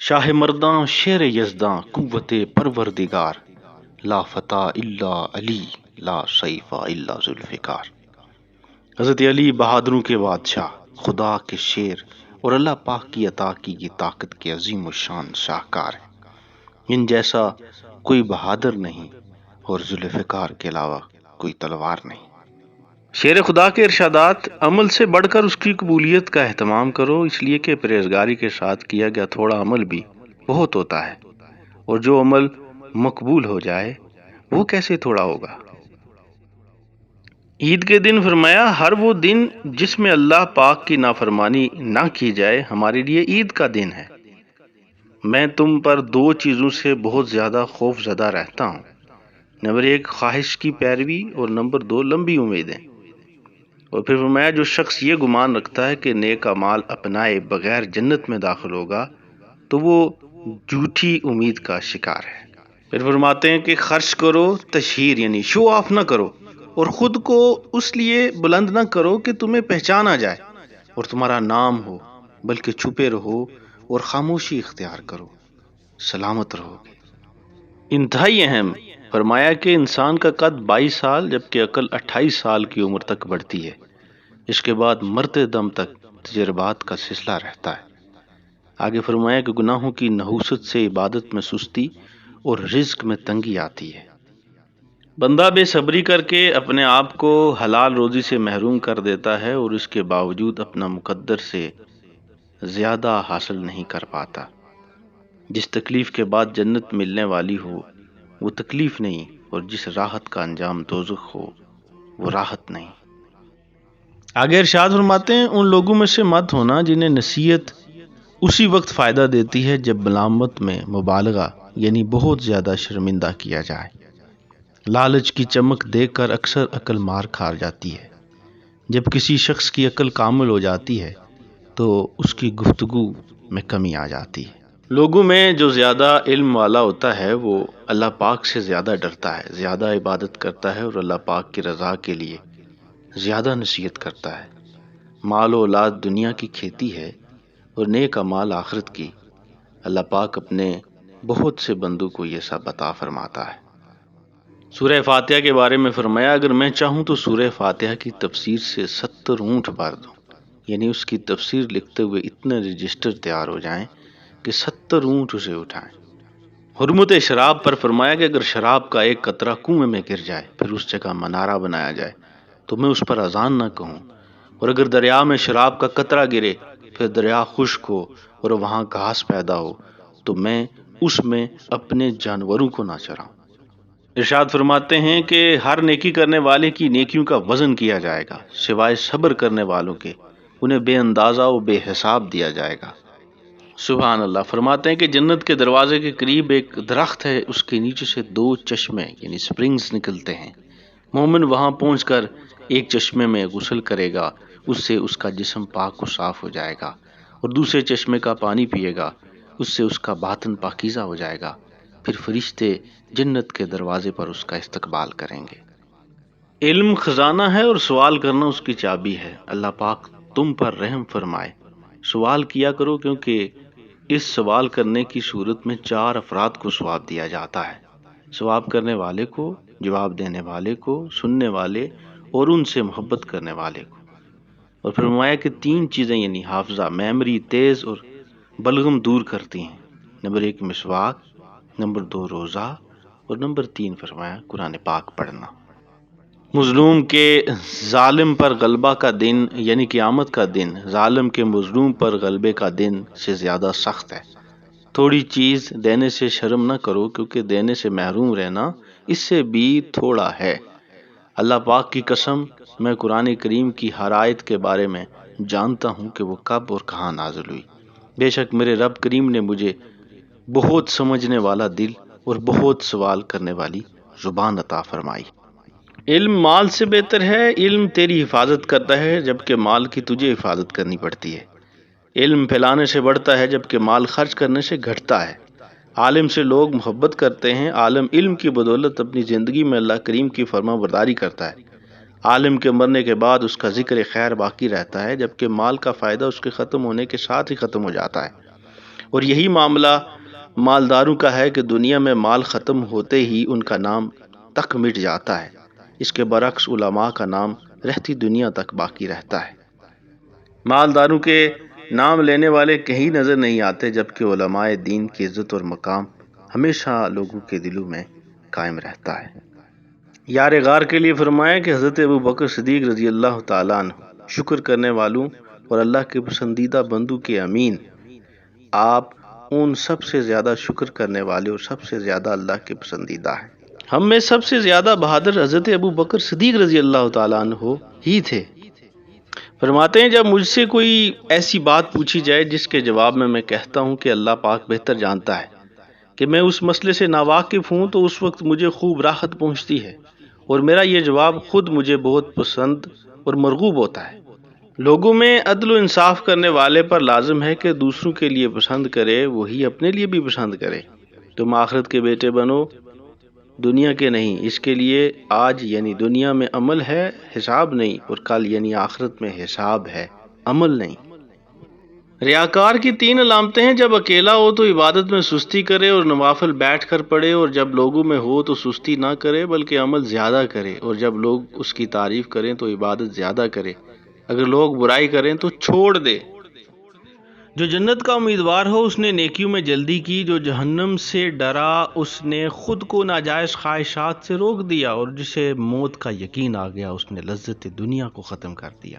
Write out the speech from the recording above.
شاہ مرداں شیر یزداں قوت پروردگار، لا فتح الا علی، لا سیف الا ذوالفقار۔ حضرت علی بہادروں کے بادشاہ، خدا کے شیر اور اللہ پاک کی عطا کی یہ طاقت کے عظیم الشان شاہکار ہیں۔ ان جیسا کوئی بہادر نہیں اور ذوالفقار کے علاوہ کوئی تلوار نہیں۔ شیر خدا کے ارشادات: عمل سے بڑھ کر اس کی قبولیت کا اہتمام کرو، اس لیے کہ پرہیزگاری کے ساتھ کیا گیا تھوڑا عمل بھی بہت ہوتا ہے، اور جو عمل مقبول ہو جائے وہ کیسے تھوڑا ہوگا۔ عید کے دن فرمایا: ہر وہ دن جس میں اللہ پاک کی نافرمانی نہ کی جائے ہمارے لیے عید کا دن ہے۔ میں تم پر دو چیزوں سے بہت زیادہ خوف زدہ رہتا ہوں، نمبر 1 خواہش کی پیروی، اور نمبر 2 لمبی امیدیں۔ اور پھر فرمایا: جو شخص یہ گمان رکھتا ہے کہ نیک اعمال اپنائے بغیر جنت میں داخل ہوگا تو وہ جھوٹی امید کا شکار ہے۔ پھر فرماتے ہیں کہ خرچ کرو، تشہیر یعنی شو آف نہ کرو، اور خود کو اس لیے بلند نہ کرو کہ تمہیں پہچانا جائے اور تمہارا نام ہو، بلکہ چھپے رہو اور خاموشی اختیار کرو، سلامت رہو گے۔ انتہائی اہم فرمایا کہ انسان کا قد 22 سال جبکہ عقل 28 سال کی عمر تک بڑھتی ہے، اس کے بعد مرتے دم تک تجربات کا سلسلہ رہتا ہے۔ آگے فرمایا کہ گناہوں کی نحوست سے عبادت میں سستی اور رزق میں تنگی آتی ہے۔ بندہ بے صبری کر کے اپنے آپ کو حلال روزی سے محروم کر دیتا ہے اور اس کے باوجود اپنا مقدر سے زیادہ حاصل نہیں کر پاتا۔ جس تکلیف کے بعد جنت ملنے والی ہو وہ تکلیف نہیں، اور جس راحت کا انجام دوزخ ہو وہ راحت نہیں۔ آگے ارشاد فرماتے ہیں: ان لوگوں میں سے مت ہونا جنہیں نصیحت اسی وقت فائدہ دیتی ہے جب ملامت میں مبالغہ یعنی بہت زیادہ شرمندہ کیا جائے۔ لالچ کی چمک دیکھ کر اکثر عقل مار کھا جاتی ہے۔ جب کسی شخص کی عقل کامل ہو جاتی ہے تو اس کی گفتگو میں کمی آ جاتی ہے۔ لوگوں میں جو زیادہ علم والا ہوتا ہے وہ اللہ پاک سے زیادہ ڈرتا ہے، زیادہ عبادت کرتا ہے اور اللہ پاک کی رضا کے لیے زیادہ نصیحت کرتا ہے۔ مال و اولاد دنیا کی کھیتی ہے اور نیک اعمال آخرت کی۔ اللہ پاک اپنے بہت سے بندوں کو یہ سب عطا فرماتا ہے۔ سورہ فاتحہ کے بارے میں فرمایا: اگر میں چاہوں تو سورہ فاتحہ کی تفسیر سے 70 اونٹ بھر دوں، یعنی اس کی تفسیر لکھتے ہوئے اتنے رجسٹر تیار ہو جائیں کہ 70 اونٹ اسے اٹھائیں۔ حرمت شراب پر فرمایا کہ اگر شراب کا ایک قطرہ کنویں میں گر جائے پھر اس جگہ منارہ بنایا جائے تو میں اس پر اذان نہ کہوں، اور اگر دریا میں شراب کا قطرہ گرے پھر دریا خشک ہو اور وہاں گھاس پیدا ہو تو میں اس میں اپنے جانوروں کو نہ چراؤں۔ ارشاد فرماتے ہیں کہ ہر نیکی کرنے والے کی نیکیوں کا وزن کیا جائے گا سوائے صبر کرنے والوں کے، انہیں بے اندازہ و بے حساب دیا جائے گا۔ سبحان اللہ۔ فرماتے ہیں کہ جنت کے دروازے کے قریب ایک درخت ہے، اس کے نیچے سے 2 چشمے یعنی سپرنگز نکلتے ہیں۔ مومن وہاں پہنچ کر ایک چشمے میں غسل کرے گا، اس سے اس کا جسم پاک و صاف ہو جائے گا، اور دوسرے چشمے کا پانی پیے گا، اس سے اس کا باطن پاکیزہ ہو جائے گا۔ پھر فرشتے جنت کے دروازے پر اس کا استقبال کریں گے۔ علم خزانہ ہے اور سوال کرنا اس کی چابی ہے۔ اللہ پاک تم پر رحم فرمائے۔ سوال کیا کرو کیونکہ اس سوال کرنے کی صورت میں 4 افراد کو ثواب دیا جاتا ہے: ثواب کرنے والے کو، جواب دینے والے کو، سننے والے اور ان سے محبت کرنے والے کو۔ اور فرمایا کہ 3 چیزیں یعنی حافظہ، میموری تیز اور بلغم دور کرتی ہیں: نمبر 1 مسواک، نمبر 2 روزہ، اور نمبر 3 فرمایا قرآن پاک پڑھنا۔ مظلوم کے ظالم پر غلبہ کا دن یعنی قیامت کا دن ظالم کے مظلوم پر غلبے کا دن سے زیادہ سخت ہے۔ تھوڑی چیز دینے سے شرم نہ کرو کیونکہ دینے سے محروم رہنا اس سے بھی تھوڑا ہے۔ اللہ پاک کی قسم، میں قرآن کریم کی ہر آیت کے بارے میں جانتا ہوں کہ وہ کب اور کہاں نازل ہوئی۔ بے شک میرے رب کریم نے مجھے بہت سمجھنے والا دل اور بہت سوال کرنے والی زبان عطا فرمائی۔ علم مال سے بہتر ہے، علم تیری حفاظت کرتا ہے جبکہ مال کی تجھے حفاظت کرنی پڑتی ہے۔ علم پھیلانے سے بڑھتا ہے جبکہ مال خرچ کرنے سے گھٹتا ہے۔ عالم سے لوگ محبت کرتے ہیں، عالم علم کی بدولت اپنی زندگی میں اللہ کریم کی فرما برداری کرتا ہے۔ عالم کے مرنے کے بعد اس کا ذکر خیر باقی رہتا ہے جبکہ مال کا فائدہ اس کے ختم ہونے کے ساتھ ہی ختم ہو جاتا ہے۔ اور یہی معاملہ مالداروں کا ہے کہ دنیا میں مال ختم ہوتے ہی ان کا نام تک مٹ جاتا ہے۔ اس کے برعکس علماء کا نام رہتی دنیا تک باقی رہتا ہے۔ مالداروں کے نام لینے والے کہیں نظر نہیں آتے، جبکہ علماء دین کی عزت اور مقام ہمیشہ لوگوں کے دلوں میں قائم رہتا ہے۔ یار غار کے لیے فرمایا کہ حضرت ابو بکر صدیق رضی اللہ تعالیٰ عنہ شکر کرنے والوں اور اللہ کے پسندیدہ بندوں کے امین، آپ ان سب سے زیادہ شکر کرنے والے اور سب سے زیادہ اللہ کے پسندیدہ ہیں۔ ہم میں سب سے زیادہ بہادر حضرت ابو بکر صدیق رضی اللہ تعالیٰ عنہ ہی تھے۔ فرماتے ہیں جب مجھ سے کوئی ایسی بات پوچھی جائے جس کے جواب میں کہتا ہوں کہ اللہ پاک بہتر جانتا ہے کہ میں اس مسئلے سے ناواقف ہوں، تو اس وقت مجھے خوب راحت پہنچتی ہے اور میرا یہ جواب خود مجھے بہت پسند اور مرغوب ہوتا ہے۔ لوگوں میں عدل و انصاف کرنے والے پر لازم ہے کہ دوسروں کے لیے پسند کرے، وہی اپنے لیے بھی پسند کرے۔ تم آخرت کے بیٹے بنو، دنیا کے نہیں۔ اس کے لیے آج یعنی دنیا میں عمل ہے، حساب نہیں، اور کل یعنی آخرت میں حساب ہے، عمل نہیں۔ ریاکار کی 3 علامتیں ہیں: جب اکیلا ہو تو عبادت میں سستی کرے اور نوافل بیٹھ کر پڑھے، اور جب لوگوں میں ہو تو سستی نہ کرے بلکہ عمل زیادہ کرے، اور جب لوگ اس کی تعریف کریں تو عبادت زیادہ کرے، اگر لوگ برائی کریں تو چھوڑ دے۔ جو جنت کا امیدوار ہو اس نے نیکیوں میں جلدی کی، جو جہنم سے ڈرا اس نے خود کو ناجائز خواہشات سے روک دیا، اور جسے موت کا یقین آ گیا اس نے لذت دنیا کو ختم کر دیا۔